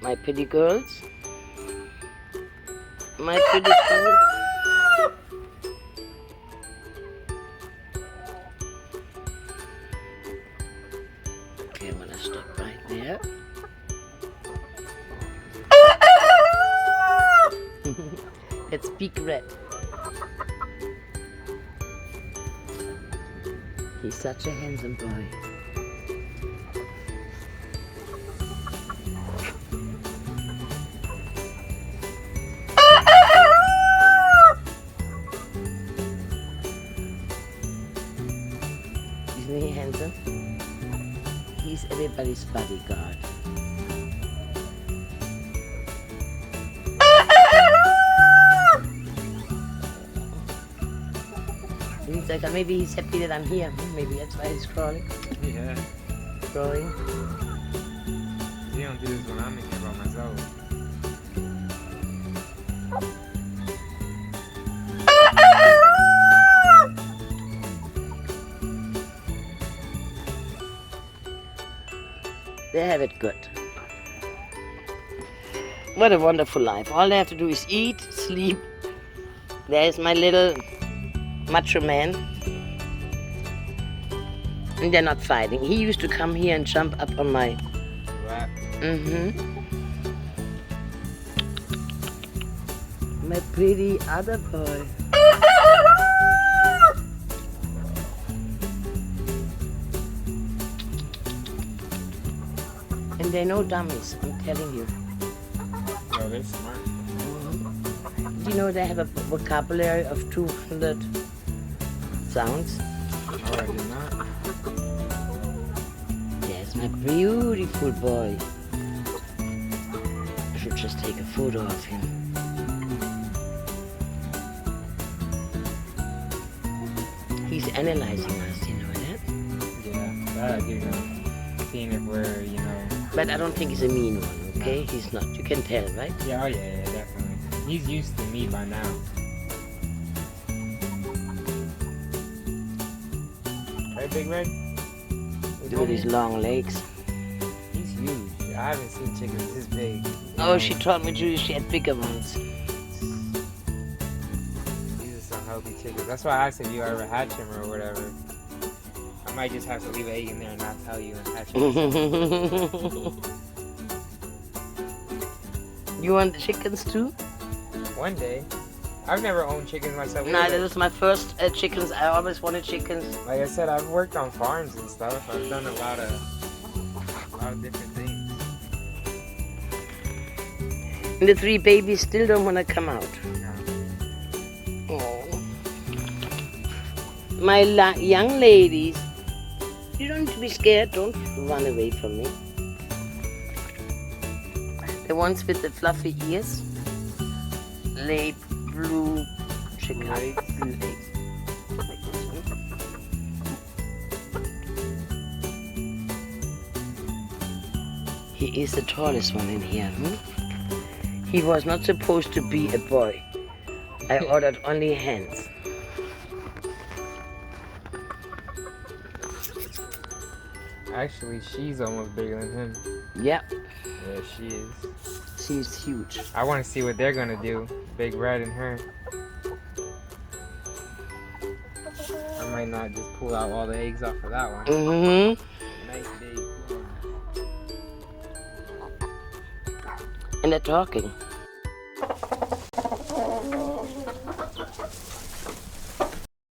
My pretty girls. My pretty girls. Okay, I'm gonna stop right there. It's Big Red. He's such a handsome boy. Isn't he handsome? He's everybody's bodyguard. He's like, maybe he's happy that I'm here. Maybe that's why he's crawling. Yeah. Crawling. You don't do this when I'm in here by myself. They have it good. What a wonderful life. All they have to do is eat, sleep. There's my little macho man. And they're not fighting. He used to come here and jump up on my... Lap. My pretty other boy. And they're no dummies, I'm telling you. Oh, they're smart. Do you know they have a vocabulary of 200 sounds? Oh, I did not. There's my beautiful boy. I should just take a photo of him. He's analyzing us, you know that? Yeah, that, you know, seeing if we're, you know... But I don't think he's a mean one, okay? He's not. You can tell, right? Yeah, oh yeah, definitely. He's used to me by now. Right, Big Red? Look at his long legs. He's huge. I haven't seen chickens this big. Oh, she told me she had bigger ones. These are some healthy chickens. That's why I asked if you ever hatch him or whatever. I might just have to leave an egg in there and not tell you and hatch him. You want the chickens too? One day. I've never owned chickens myself. No, either. this was my first chickens. I always wanted chickens. Like I said, I've worked on farms and stuff. I've done a lot of different things. And the 3 babies still don't want to come out. No. Oh. My young ladies, you don't need to be scared. Don't run away from me. The ones with the fluffy ears lay blue chicken Eggs. blue eggs. Like this one. He is the tallest one in here. He was not supposed to be a boy. I ordered only hens. Actually, she's almost bigger than him. Yep, Yeah, she is. she's huge. I want to see what they're gonna do. Big Red and her. I might not just pull out all the eggs off of that one. Nice big one. And they're talking.